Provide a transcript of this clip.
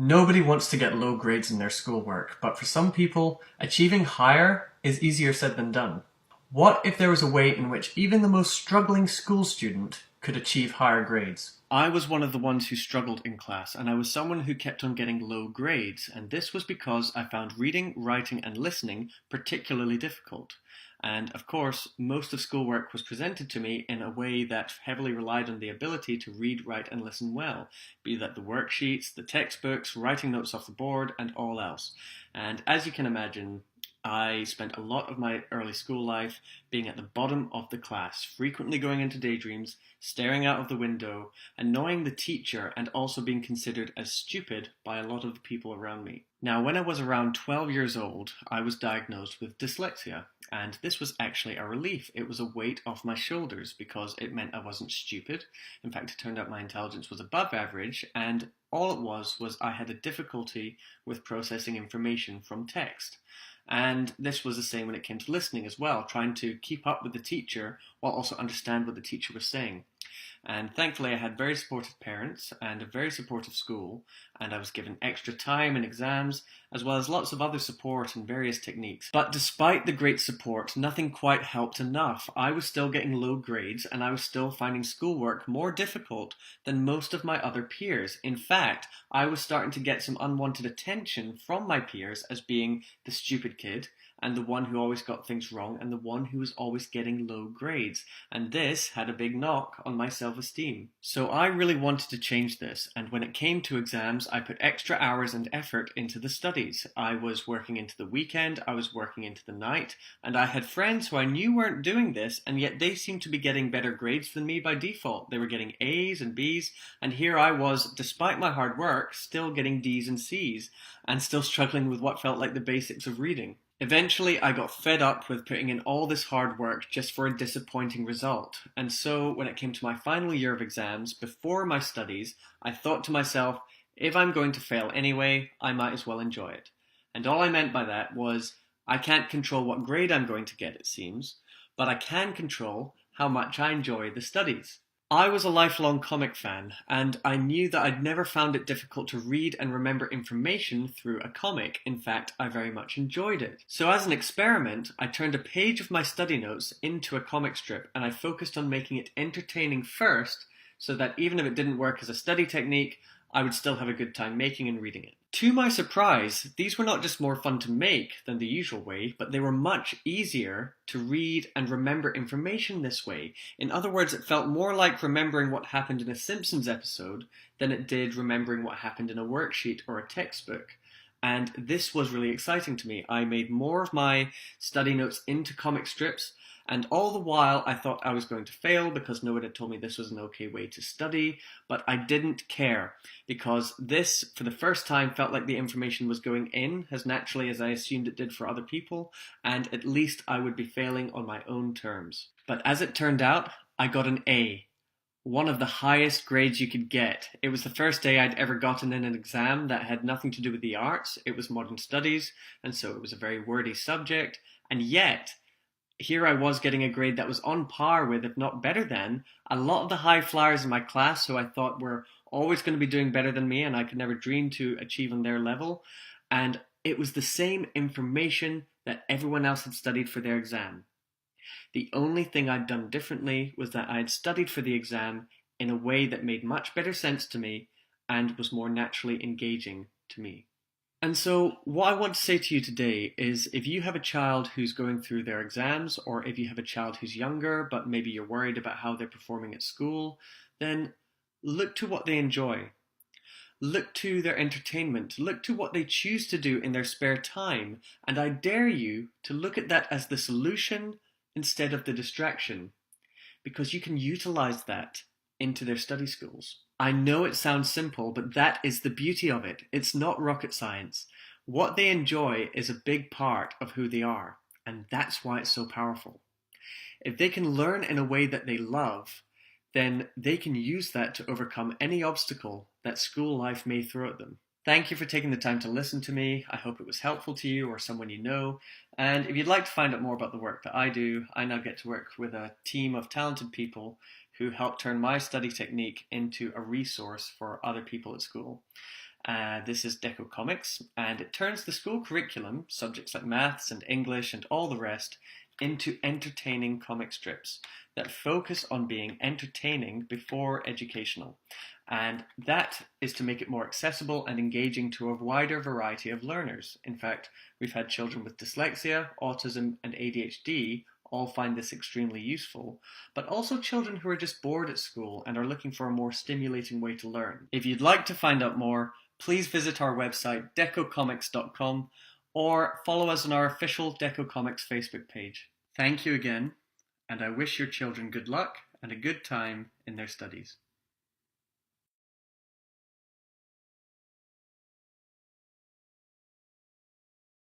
Nobody wants to get low grades in their schoolwork, but for some people, achieving higher is easier said than done. What if there was a way in which even the most struggling school student could achieve higher grades? I was one of the ones who struggled in class, and I was someone who kept on getting low grades, and this was because I found reading, writing, and listening particularly difficult. And of course, most of schoolwork was presented to me in a way that heavily relied on the ability to read, write, and listen well, be that the worksheets, the textbooks, writing notes off the board, and all else. And as you can imagine, I spent a lot of my early school life being at the bottom of the class, frequently going into daydreams, staring out of the window, annoying the teacher, and also being considered as stupid by a lot of the people around me. Now, when I was around 12 years old, I was diagnosed with dyslexia, and this was actually a relief. It was a weight off my shoulders because it meant I wasn't stupid. In fact, it turned out my intelligence was above average, and all it was I had a difficulty with processing information from text. And this was the same when it came to listening as well, trying to keep up with the teacher while also understand what the teacher was saying. And thankfully I had very supportive parents and a very supportive school, and I was given extra time in exams, as well as lots of other support and various techniques. But despite the great support, nothing quite helped enough. I was still getting low grades, and I was still finding schoolwork more difficult than most of my other peers. In fact, I was starting to get some unwanted attention from my peers as being the stupid kid, and the one who always got things wrong, and the one who was always getting low grades. And this had a big knock on my self-esteem. So I really wanted to change this, and when it came to exams, I put extra hours and effort into the studies. I was working into the weekend, I was working into the night, and I had friends who I knew weren't doing this, and yet they seemed to be getting better grades than me by default. They were getting A's and B's, and here I was, despite my hard work, still getting D's and C's, and still struggling with what felt like the basics of reading. Eventually, I got fed up with putting in all this hard work just for a disappointing result. And so, when it came to my final year of exams, before my studies, I thought to myself, if I'm going to fail anyway, I might as well enjoy it. And all I meant by that was, I can't control what grade I'm going to get, it seems, but I can control how much I enjoy the studies. I was a lifelong comic fan, and I knew that I'd never found it difficult to read and remember information through a comic. In fact, I very much enjoyed it. So as an experiment, I turned a page of my study notes into a comic strip, and I focused on making it entertaining first, so that even if it didn't work as a study technique, I would still have a good time making and reading it. To my surprise, these were not just more fun to make than the usual way, but they were much easier to read and remember information this way. In other words, it felt more like remembering what happened in a Simpsons episode than it did remembering what happened in a worksheet or a textbook. And this was really exciting to me. I made more of my study notes into comic strips, and all the while I thought I was going to fail because no one had told me this was an okay way to study, but I didn't care because this, for the first time, felt like the information was going in as naturally as I assumed it did for other people, and at least I would be failing on my own terms. But as it turned out, I got an A. One of the highest grades you could get. It was the first day I'd ever gotten in an exam that had nothing to do with the arts. It was modern studies, and so it was a very wordy subject, and yet here I was getting a grade that was on par with, if not better than, a lot of the high flyers in my class who I thought were always going to be doing better than me and I could never dream to achieve on their level. And it was the same information that everyone else had studied for their exam. The only thing I'd done differently was that I had studied for the exam in a way that made much better sense to me and was more naturally engaging to me. And so what I want to say to you today is if you have a child who's going through their exams, or if you have a child who's younger, but maybe you're worried about how they're performing at school, then look to what they enjoy. Look to their entertainment. Look to what they choose to do in their spare time. And I dare you to look at that as the solution instead of the distraction, because you can utilize that into their study schools. I know it sounds simple, but that is the beauty of it. It's not rocket science. What they enjoy is a big part of who they are, and that's why it's so powerful. If they can learn in a way that they love, then they can use that to overcome any obstacle that school life may throw at them. Thank you for taking the time to listen to me. I hope it was helpful to you or someone you know. And if you'd like to find out more about the work that I do, I now get to work with a team of talented people who help turn my study technique into a resource for other people at school. This is Dekko Comics, and it turns the school curriculum, subjects like maths and English and all the rest, into entertaining comic strips that focus on being entertaining before educational. And that is to make it more accessible and engaging to a wider variety of learners. In fact, we've had children with dyslexia, autism, and ADHD all find this extremely useful, but also children who are just bored at school and are looking for a more stimulating way to learn. If you'd like to find out more, please visit our website dekkocomics.com or follow us on our official Dekko Comics Facebook page. Thank you again, and I wish your children good luck and a good time in their studies.